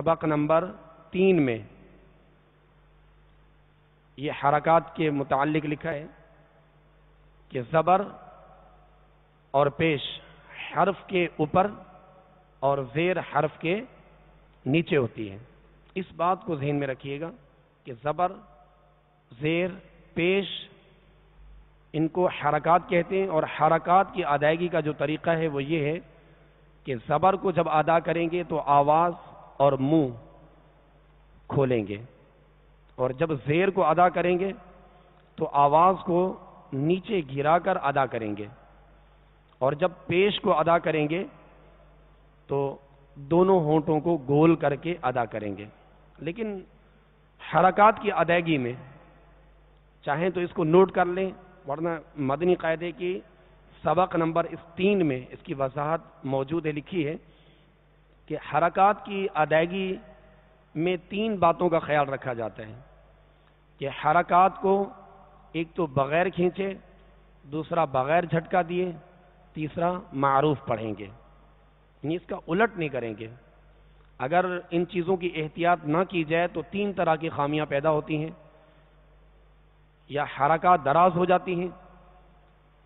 سبق نمبر 3 میں یہ حرکات کے متعلق لکھا ہے کہ زبر اور پیش حرف کے اوپر اور زیر حرف کے نیچے ہوتی ہے. اس بات کو ذہن میں رکھیے گا کہ زبر، زیر، پیش ان کو حرکات کہتے ہیں، اور حرکات کی ادائیگی کا جو طریقہ ہے وہ یہ ہے کہ زبر کو جب ادا کریں گے تو آواز اور منہ کھولیں گے، اور جب زیر کو ادا کریں گے تو آواز کو نیچے گرا کر ادا کریں گے، اور جب پیش کو ادا کریں گے تو دونوں ہونٹوں کو گول کر کے ادا کریں گے. لیکن حرکات کی ادائیگی میں چاہیں تو اس کو نوٹ کر لیں، ورنہ مدنی قاعدے کی سبق نمبر 3 میں اس کی وضاحت موجود ہے، لکھی ہے کہ حرکات کی ادائیگی میں 3 باتوں کا خیال رکھا جاتا ہے کہ حرکات کو ایک تو بغیر کھینچے، دوسرا بغیر جھٹکا دیے، تیسرا معروف پڑھیں گے، یعنی اس کا الٹ نہیں کریں گے. اگر ان چیزوں کی احتیاط نہ کی جائے تو 3 طرح کی خامیاں پیدا ہوتی ہیں، یا حرکات دراز ہو جاتی ہیں،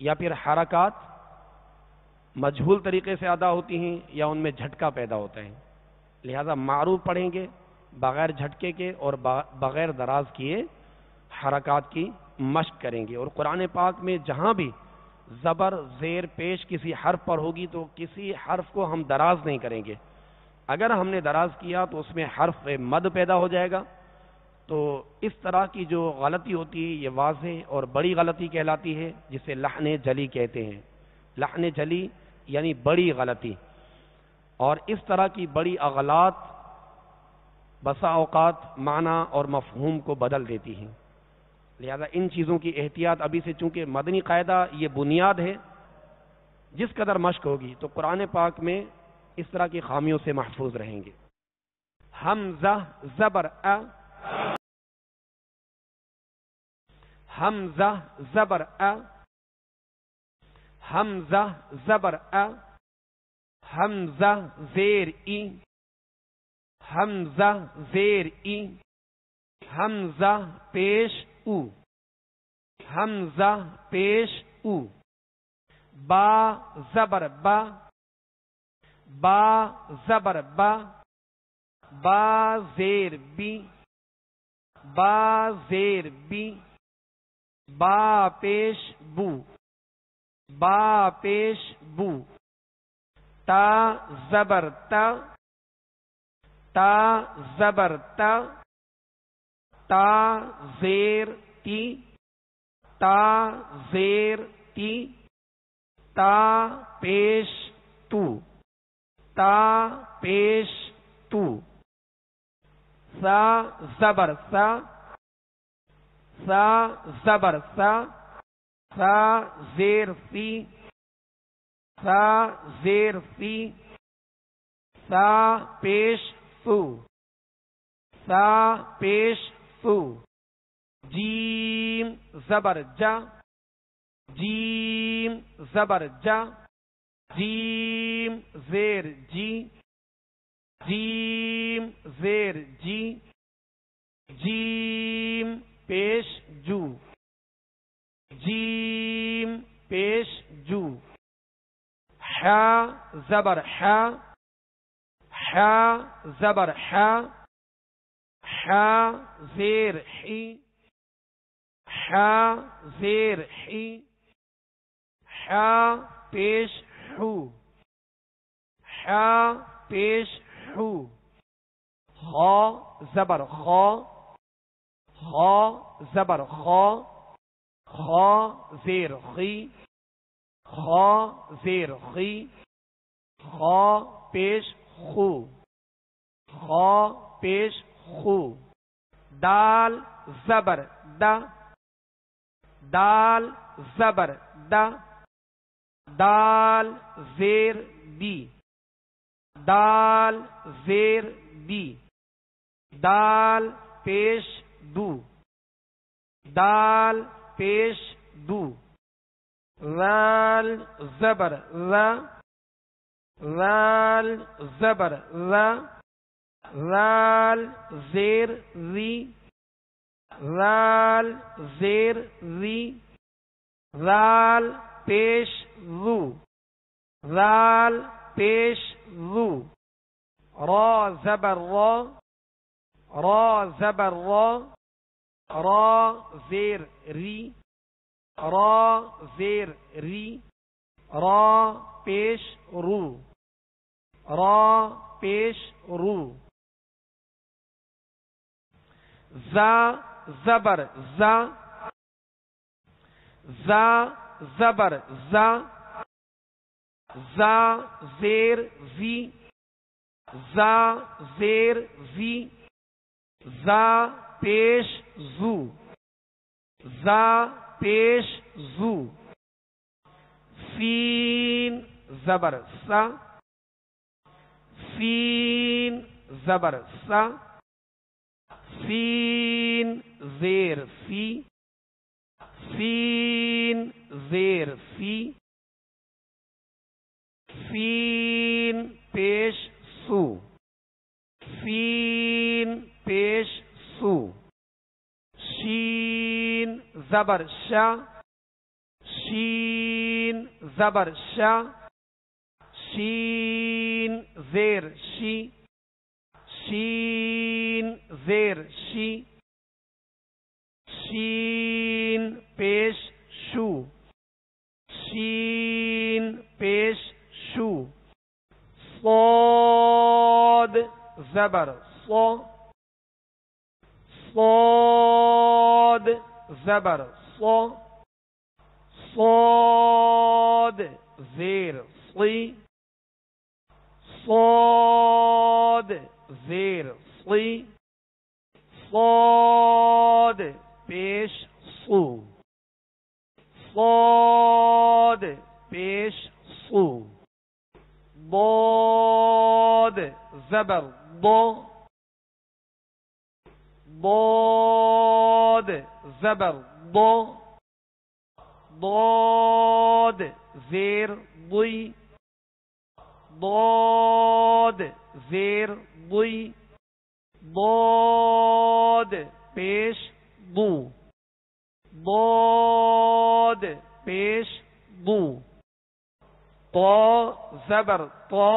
یا پھر حرکات مجہول طریقے سے ادا ہوتی ہیں، یا ان میں جھٹکا پیدا ہوتا ہے. لہذا معروف پڑھیں گے بغیر جھٹکے کے اور بغیر دراز کیے حرکات کی مشق کریں گے. اور قرآن پاک میں جہاں بھی زبر، زیر، پیش کسی حرف پر ہوگی تو کسی حرف کو ہم دراز نہیں کریں گے. اگر ہم نے دراز کیا تو اس میں حرف مد پیدا ہو جائے گا. تو اس طرح کی جو غلطی ہوتی ہے یہ واضح اور بڑی غلطی کہلاتی ہے، جسے لحن جلی کہتے ہیں. لحن جلی یعنی بڑی غلطی، اور اس طرح کی بڑی اغلاط بسا اوقات معنی اور مفہوم کو بدل دیتی ہیں. لہذا ان چیزوں کی احتیاط ابھی سے، چونکہ مدنی قاعدہ یہ بنیاد ہے، جس قدر مشق ہوگی تو قرآن پاک میں اس طرح کی خامیوں سے محفوظ رہیں گے. حمزہ زبر ا، حمزہ زبر ا، حمزہ زبر ا، حمزہ زیر ای، حمزہ زیر ای، حمزہ پیش او، حمزہ پیش او. با زبر با، با زبر با، با زیر بی، با زیر بی، با پیش بو، با پیش بو. تا زبر تا، تا زبر تا، تا زیر تی، تا زیر تی، تا پیش تو، تا پیش تو. سا زبر سا، سا زبر سا، سا زیر سی، سا زیر سی، سا پیش سو، سا پیش سو. جیم زبر جا، جیم زبر جا، جیم زیر جی، جیم زیر جی، جیم پیش جو، جیم پیش جو. ح زبر ح، ح زبر ح، ح زیر حی، ح زیر حی، ح پیش حو، ح پیش حو. خا زبر خا، خا زبر خا، خا زیر خی، خا زیر خی، خا پیش خو، خا پیش خو. دال زبر دا، دال زبر دا، دال زیر دی، دال زیر دی، دال پیش دو، دال پیش دو. ذال زبر ذا، ذال زبر ذا، ذال زیر ری، ذال زیر ری، ذال پیش ذو، ذال پیش ذو، را زبر را، را زبر را، را زیر ری، را زیر ری، را پیش رو، را پیش رو، زا زبر زا، زا زبر زا، زا زیر زی، زا زیر زی، زا پیش زو، زا پیش زو، سین زبر سا، سین زبر سا، سین زیر سی، سین زیر سی، سین پیش سو، سین پیش سو، شین زبر شا، شین زبر شا، شین زیر شی، شین زیر شی، شین پیش شو، شین پیش شو، صاد زبر صو، صاد زبر صو، صاد زیر صی، صاد زیر صی، صاد پیش صو، صاد پیش صو، ضاد زبر ضو، ضاد زبر ضو، ضاد زیر ضی، ضاد زیر ضی، ضاد پیش ضو، ضاد پیش ضو، طا زبر طا،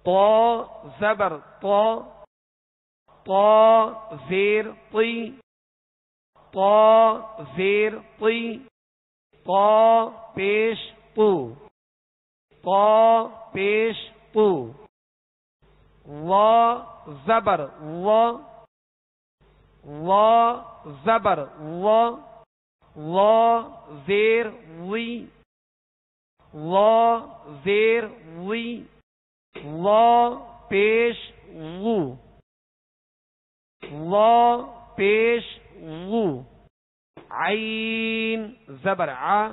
طا زبر طا، طا زیر طی، طا زیر طی، طا پیش طو، طا پیش طو، وا زبر وا، وا زبر وا، وا زیر وی، وا زیر وی، وا پیش وو، وا پیش وو، عین زبر ع،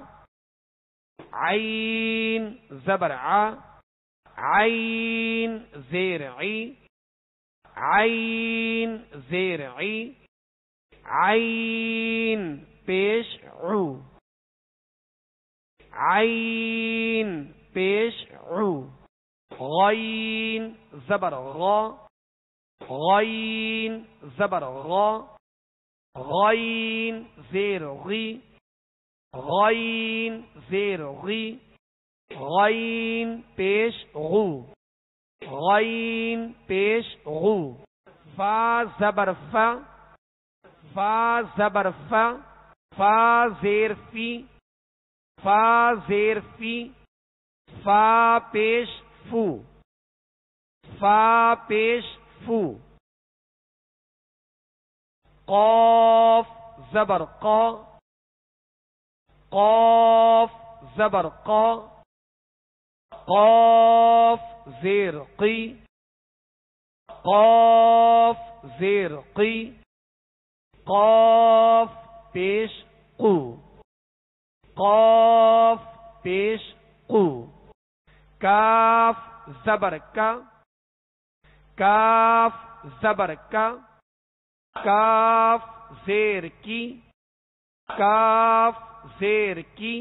عین زبر ع، عین زیر عی، عین زیر عی، عین پیش عو، عین پیش عو، غین زبر غا، غین زبر غا، غین زیر غی، غین زیر غی، غین پیش غو، غین پیش غو، فا زبر فا، فا زبر فا، فا زیر فی، فا زیر فی، فا پیش فو، فا پیش فو، قاف زبر قا، قاف زبر قا، قاف زیر قی، قاف زیر قی، قاف پیش قو، قاف پیش قو، کاف زبر کا، کاف زبر کا، کاف زیر کی، کاف زیر کی،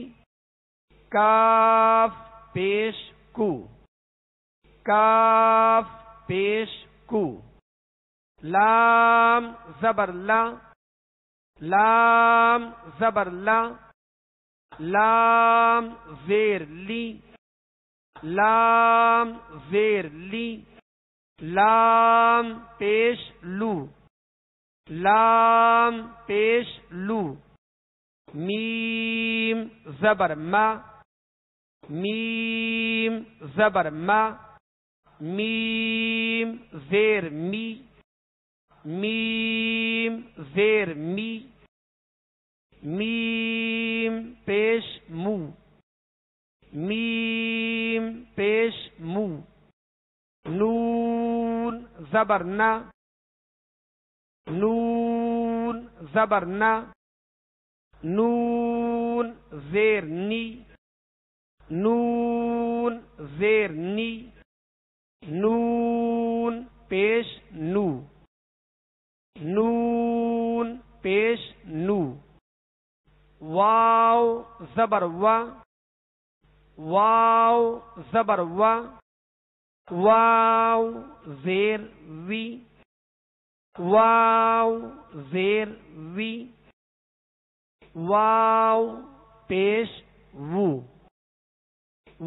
کاف پیش کو، کاف پیش کو، لام زبر لا، لام زبر لا، لام زیر لی، لام زیر لی، لام پیش لو، لام پیش لو، میم زبر ما، میم زبر ما، میم زیر می، میم زیر می، میم پیش مو، میم پیش مو، نون زبر نا، نون زبر نا، نون زیر نی، نون زیر نی، نون پیش نو، نون پیش نو، واو زبر وا، واو زبر وا، واو زیر وی، واو زیر وی، واو پیش وو،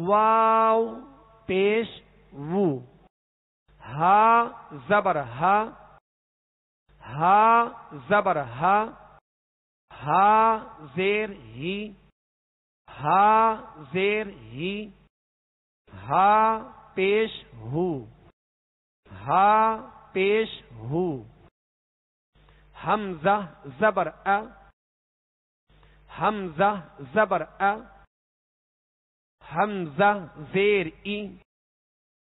واو پیش وو، ہا زبر ہا، ہا زبر ہا، ہا زیر ہی، ہا زیر ہی، ہا پیش ہو، ہا پیش ہو، حمزہ زبر ا، حمزہ زبر ا، حمزہ زیر ای،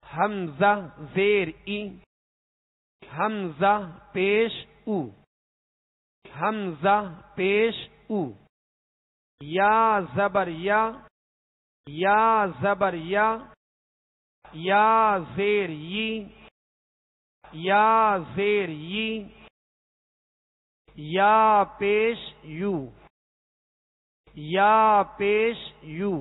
حمزہ زیر ای، حمزہ پیش او، حمزہ پیش او، یا زبر یا، یا زبر یا، یا زیر یی، یا زیر یی، یا پیش یو، یا پیش یو،